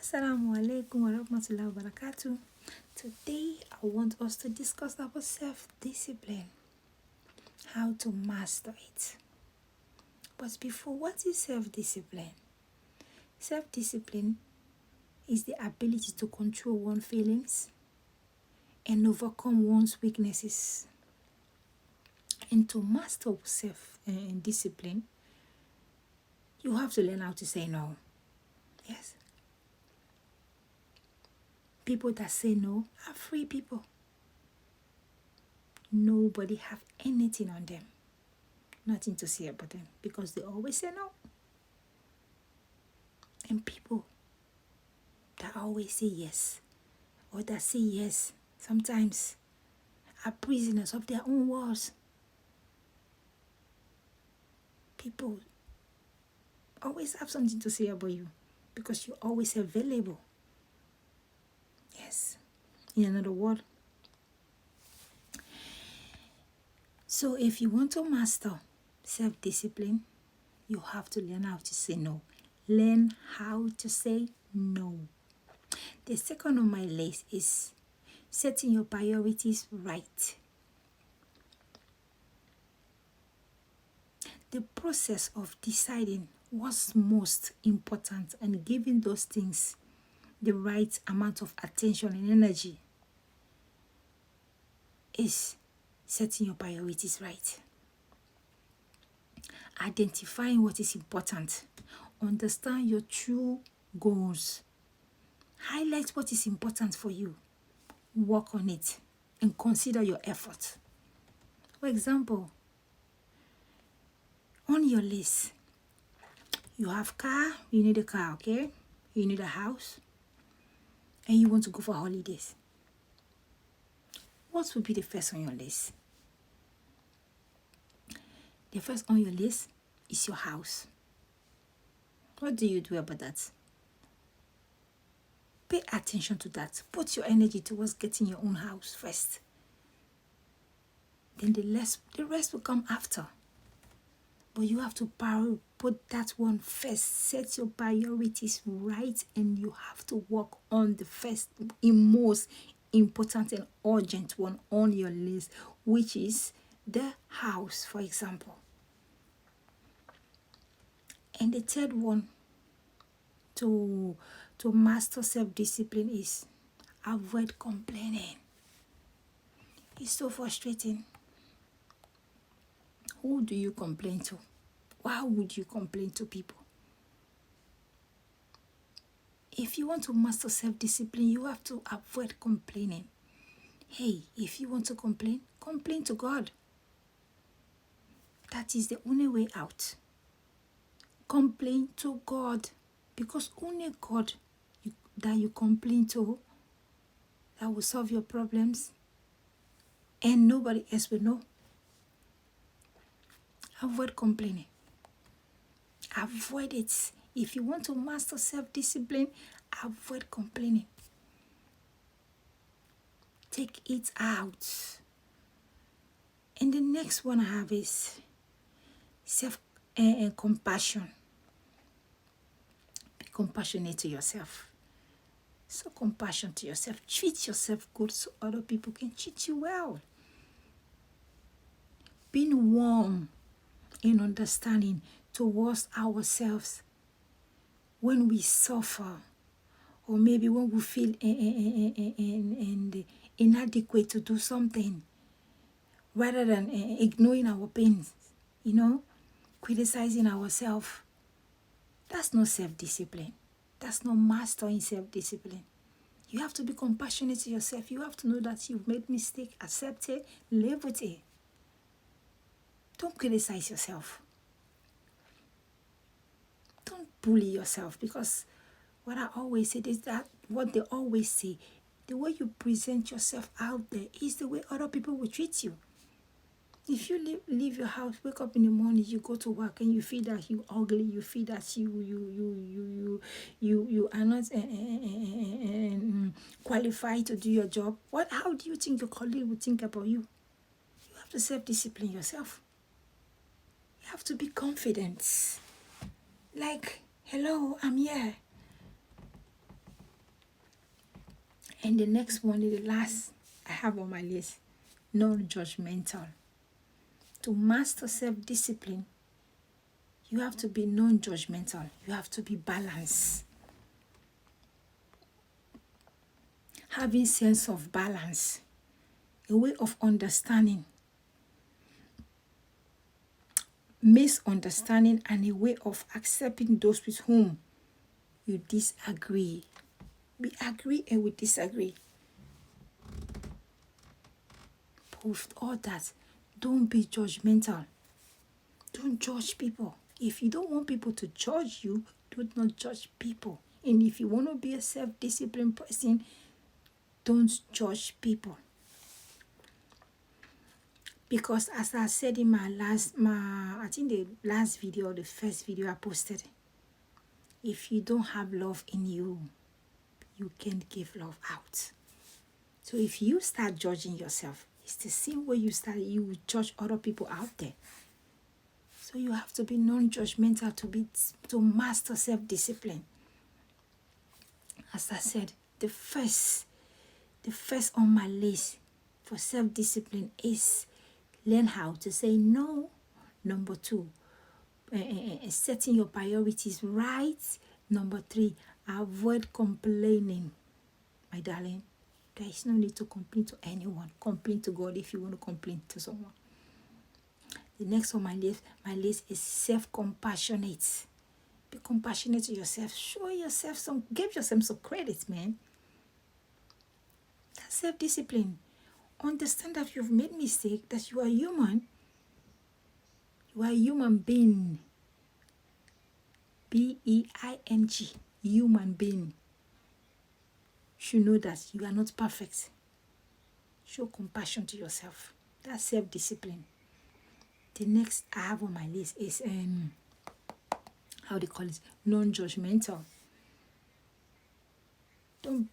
Assalamu alaikum wa rahmatullahi wa barakatuh. Today I want us to discuss about self-discipline, how to master it. But before, what is self-discipline? Self-discipline is the ability to control one's feelings and overcome one's weaknesses. And to master self-discipline, you have to learn how to say no. Yes. People that say no are free people. Nobody have anything on them. Nothing to say about them because they always say no. And people that always say yes or that say yes sometimes are prisoners of their own words. People always have something to say about you because you're always available. Yes. In another word. So if you want to master self-discipline, you have to learn how to say no. Learn how to say no. The second on my list is setting your priorities right. The process of deciding what's most important and giving those things the right amount of attention and energy is setting your priorities right. Identifying what is important. Understand your true goals. Highlight what is important for you. Work on it and consider your effort. For example, on your list, you have car, you need a car, okay? You need a house, and you want to go for holidays. What would be the first on your list? The first on your list is your house. What do you do about that? Pay attention to that. Put your energy towards getting your own house first. Then the rest will come after. But you have to put that one first. Set your priorities right, and you have to work on the first, most important and urgent one on your list, which is the house, for example. And the third one to master self-discipline is avoid complaining. It's so frustrating. Who do you complain to? Why would you complain to people? If you want to master self-discipline, you have to avoid complaining. Hey, if you want to complain, complain to God. That is the only way out. Complain to God, because only God that you complain to, that will solve your problems, and nobody else will know. Avoid complaining. Avoid it. If you want to master self-discipline, avoid complaining. Take it out. And the next one I have is compassion. Be compassionate to yourself. So compassion to yourself. Treat yourself good so other people can treat you well. Being warm and understanding towards ourselves when we suffer, or maybe when we feel inadequate to do something, rather than ignoring our pains, criticizing ourselves. That's not self-discipline. That's not mastering self-discipline. You have to be compassionate to yourself. You have to know that you've made mistake, accept it, live with it. Don't criticize yourself. Don't bully yourself, because what I always say is that what they always say, the way you present yourself out there is the way other people will treat you. If you leave your house, wake up in the morning, you go to work, and you feel that you ugly, you feel that you are not qualified to do your job, how do you think your colleague will think about you? You have to self-discipline yourself. You have to be confident. Like, hello, I'm here. And the next one is the last I have on my list, non-judgmental. To master self-discipline, you have to be non-judgmental. You have to be balanced. Having sense of balance, a way of understanding, misunderstanding, and a way of accepting those with whom you disagree. We agree and we disagree. But with all that, don't be judgmental. Don't judge people. If you don't want people to judge you, do not judge people. And if you want to be a self-disciplined person, don't judge people. Because as I said in I think the last video, the first video I posted, if you don't have love in you, you can't give love out. So if you start judging yourself, it's the same way you judge other people out there. So you have to be non-judgmental to master self-discipline. As I said, the first on my list for self-discipline is learn how to say no. Number 2, setting your priorities right. Number 3, avoid complaining. My darling, there is no need to complain to anyone. Complain to God if you want to complain to someone. The next on my list is self-compassionate. Be compassionate to yourself. Give yourself some credit, man. That's self-discipline. Understand that you've made mistake, that you are human. You are a human being. B-E-I-N-G. Human being. You should know that you are not perfect. Show compassion to yourself. That's self-discipline. The next I have on my list is how they call it, non-judgmental. Don't